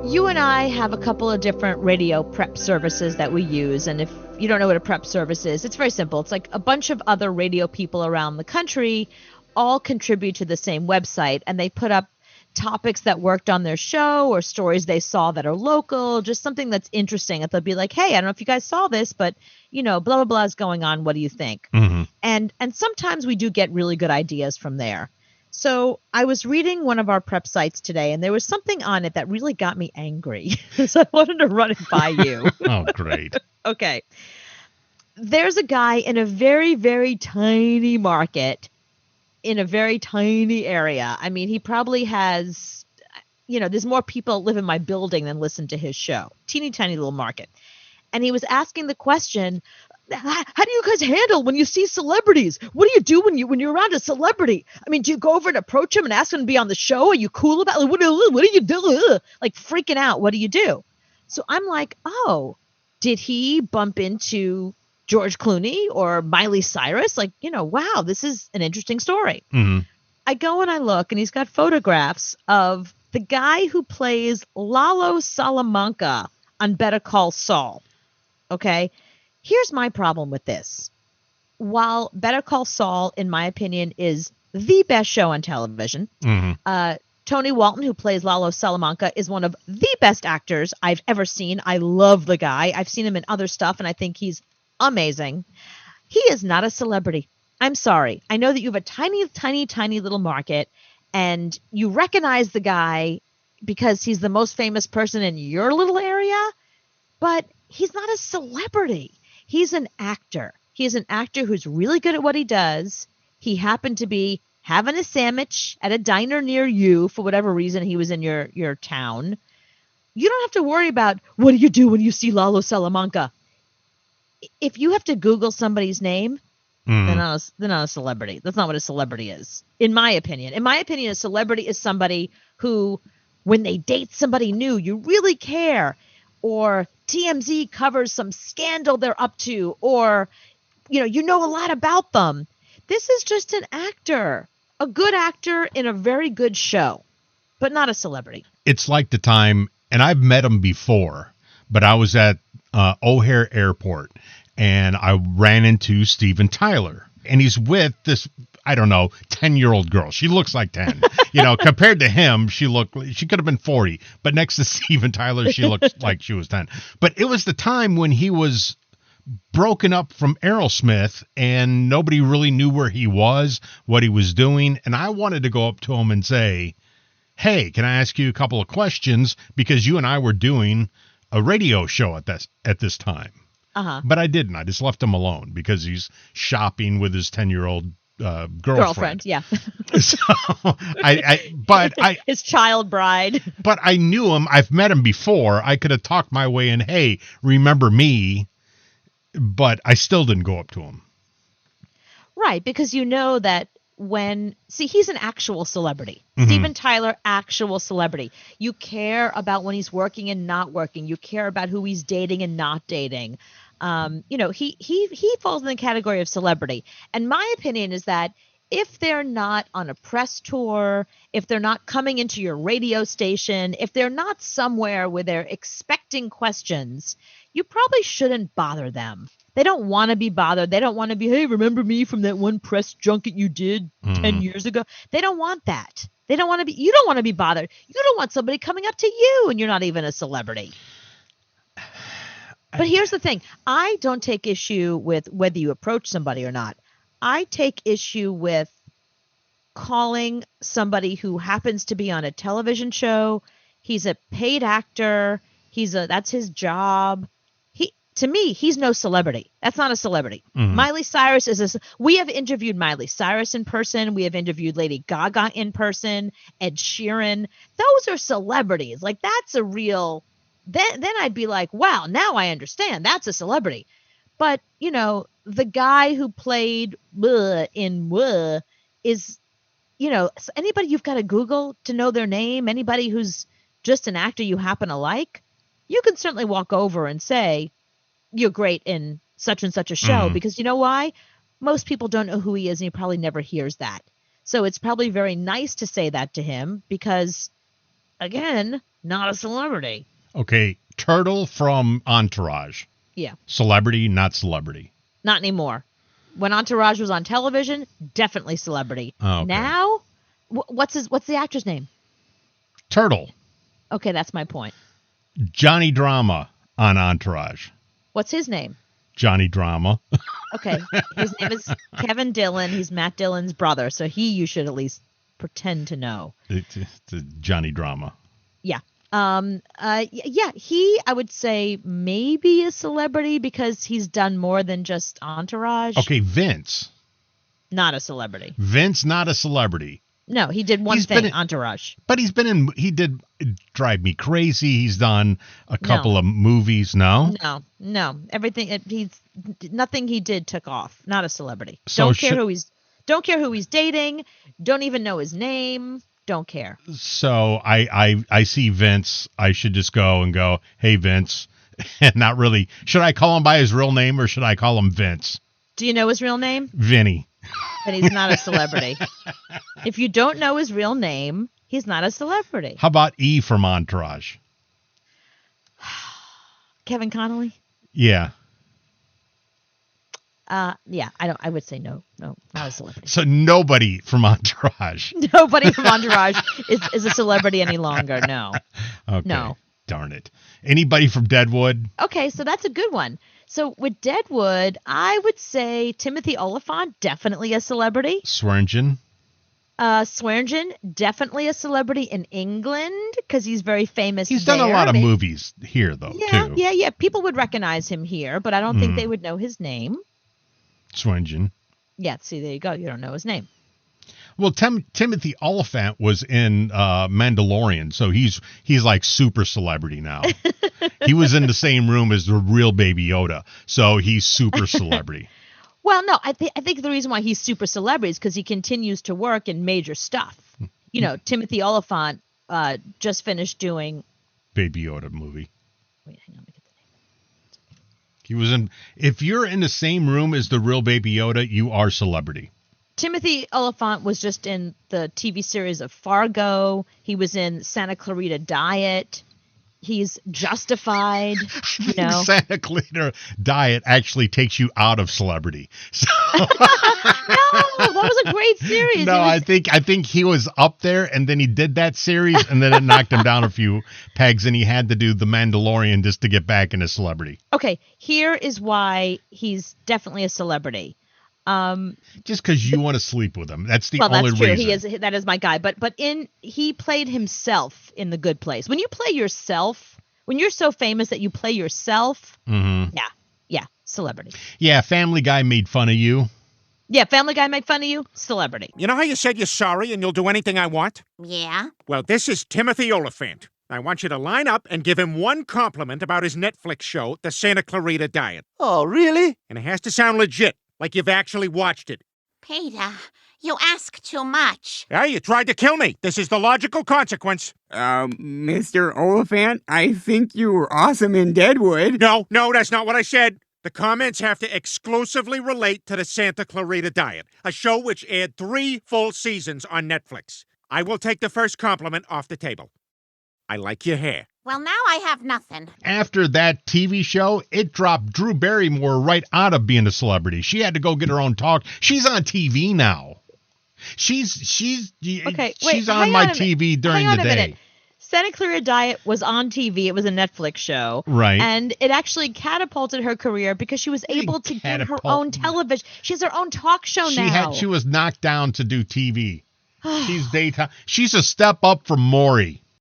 You and I have a couple of different radio prep services that we use. And if you don't know what a prep service is, it's very simple. It's like a bunch of other radio people around the country all contribute to the same website, and they put up topics that worked on their show or stories they saw that are local, just something that's interesting. And they'll be like, hey, I don't know if you guys saw this, but, blah, blah, blah is going on. What do you think? Mm-hmm. And sometimes we do get really good ideas from there. So I was reading one of our prep sites today, and there was something on it that really got me angry. So I wanted to run it by you. Oh, great. Okay. There's a guy in a very, very tiny market in a very tiny area. I mean, he probably has, there's more people live in my building than listen to his show. Teeny tiny little market. And he was asking the question, how do you guys handle when you see celebrities? What do you do when you're around a celebrity? I mean, do you go over and approach him and ask him to be on the show? Are you cool about it? What do you do? Like freaking out. What do you do? So I'm like, oh, did he bump into George Clooney or Miley Cyrus? Like, wow, this is an interesting story. Mm-hmm. I go and I look, and he's got photographs of the guy who plays Lalo Salamanca on Better Call Saul. Okay. Here's my problem with this. While Better Call Saul, in my opinion, is the best show on television, Mm-hmm. Tony Walton, who plays Lalo Salamanca, is one of the best actors I've ever seen. I love the guy. I've seen him in other stuff, and I think he's amazing. He is not a celebrity. I'm sorry. I know that you have a tiny, tiny, tiny little market, and you recognize the guy because he's the most famous person in your little area, but he's not a celebrity. He's an actor. He's an actor who's really good at what he does. He happened to be having a sandwich at a diner near you for whatever reason he was in your town. You don't have to worry about what do you do when you see Lalo Salamanca. If you have to Google somebody's name, they're not a celebrity. That's not what a celebrity is, in my opinion. In my opinion, a celebrity is somebody who, when they date somebody new, you really care. Or TMZ covers some scandal they're up to, or, you know a lot about them. This is just an actor, a good actor in a very good show, but not a celebrity. It's like the time, and I've met him before, but I was at O'Hare Airport, and I ran into Steven Tyler, and he's with this, I don't know, 10-year-old girl. She looks like 10. Compared to him, she could have been 40. But next to Steven Tyler, she looks like she was 10. But it was the time when he was broken up from Aerosmith, and nobody really knew where he was, what he was doing. And I wanted to go up to him and say, hey, can I ask you a couple of questions? Because you and I were doing a radio show at this time. Uh-huh. But I didn't. I just left him alone because he's shopping with his 10-year-old girlfriend. Yeah. So his child bride. But I knew him. I've met him before. I could have talked my way in. Hey, remember me? But I still didn't go up to him. Right, because you know that he's an actual celebrity. Mm-hmm. Steven Tyler, actual celebrity. You care about when he's working and not working. You care about who he's dating and not dating. He falls in the category of celebrity. And my opinion is that if they're not on a press tour, if they're not coming into your radio station, if they're not somewhere where they're expecting questions, you probably shouldn't bother them. They don't want to be bothered. They don't want to be, hey, remember me from that one press junket you did 10 years ago? They don't want that. You don't want to be bothered. You don't want somebody coming up to you and you're not even a celebrity. But here's the thing. I don't take issue with whether you approach somebody or not. I take issue with calling somebody who happens to be on a television show. He's a paid actor. That's his job. To me, he's no celebrity. That's not a celebrity. Mm-hmm. Miley Cyrus we have interviewed Miley Cyrus in person. We have interviewed Lady Gaga in person, Ed Sheeran. Those are celebrities. Like that's a real, then I'd be like, wow, now I understand. That's a celebrity. But, the guy who played in is, anybody you've got to Google to know their name, anybody who's just an actor you happen to like, you can certainly walk over and say, you're great in such and such a show, because you know why? Most people don't know who he is, and he probably never hears that. So it's probably very nice to say that to him because again, not a celebrity. Okay, Turtle from Entourage. Yeah, Celebrity, not celebrity. not anymore. When Entourage was on television, definitely celebrity. Oh, okay. Now, what's the actor's name? Turtle. Okay, that's my point. Johnny Drama on Entourage. What's his name? Johnny Drama. Okay, his name is Kevin Dillon. He's Matt Dillon's brother, so you should at least pretend to know. It's Johnny Drama. Yeah. Yeah, I would say maybe a celebrity because he's done more than just Entourage. Okay, Vince. Not a celebrity. Vince, not a celebrity. No, he did one thing, Entourage. But he did Drive Me Crazy. He's done a couple of movies. No? No. Nothing he did took off. Not a celebrity. So don't care who he's dating. Don't even know his name. Don't care. So I see Vince. I should just go, hey, Vince. And not really. Should I call him by his real name or should I call him Vince? Do you know his real name? Vinny. Then he's not a celebrity. If you don't know his real name, he's not a celebrity. How about E from Entourage? Kevin Connolly? Yeah. Yeah, I would say no, not a celebrity. So nobody from Entourage. Nobody from Entourage is a celebrity any longer. No. Okay. No. Darn it. Anybody from Deadwood? Okay, so that's a good one. So with Deadwood, I would say Timothy Olyphant, definitely a celebrity. Swearingen? Swearingen, definitely a celebrity in England because he's very famous. He's done a lot of movies here, though, too. Yeah. People would recognize him here, but I don't think they would know his name. Swearingen. Yeah, see, there you go. You don't know his name. Well, Timothy Olyphant was in Mandalorian, so he's like super celebrity now. He was in the same room as the real Baby Yoda, so he's super celebrity. Well, no, I think the reason why he's super celebrity is because he continues to work in major stuff. You know, Timothy Olyphant just finished doing Baby Yoda movie. Wait, hang on, let me get the name. He was in. If you're in the same room as the real Baby Yoda, you are celebrity. Timothy Olyphant was just in the TV series of Fargo. He was in Santa Clarita Diet. He's Justified. You know, Santa Clarita Diet actually takes you out of celebrity. So. No, that was a great series. No, I think he was up there, and then he did that series, and then it knocked him down a few pegs, and he had to do The Mandalorian just to get back into celebrity. Okay, here is why he's definitely a celebrity. Just because you want to sleep with him. That's the only that's true. reason. That is my guy. But he played himself in The Good Place. When you play yourself, when you're so famous that you play yourself, yeah, celebrity. Yeah, Family Guy made fun of you. Yeah, Family Guy made fun of you, celebrity. You know how you said you're sorry and you'll do anything I want? Yeah? Well, this is Timothy Olyphant. I want you to line up and give him one compliment about his Netflix show, The Santa Clarita Diet. Oh, really? And it has to sound legit. Like you've actually watched it. Peter, you ask too much. Hey, you tried to kill me. This is the logical consequence. Mr. Oliphant, I think you were awesome in Deadwood. No, that's not what I said. The comments have to exclusively relate to the Santa Clarita Diet, a show which aired 3 full seasons on Netflix. I will take the first compliment off the table. I like your hair. Well, now I have nothing. After that TV show, it dropped Drew Barrymore right out of being a celebrity. She had to go get her own talk. She's on TV now. She's on my TV during the day. Minute. Santa Clarita Diet was on TV. It was a Netflix show. Right. And it actually catapulted her career because she was able to get her own television. She has her own talk show now. She was knocked down to do TV. She's daytime. She's a step up from Maury.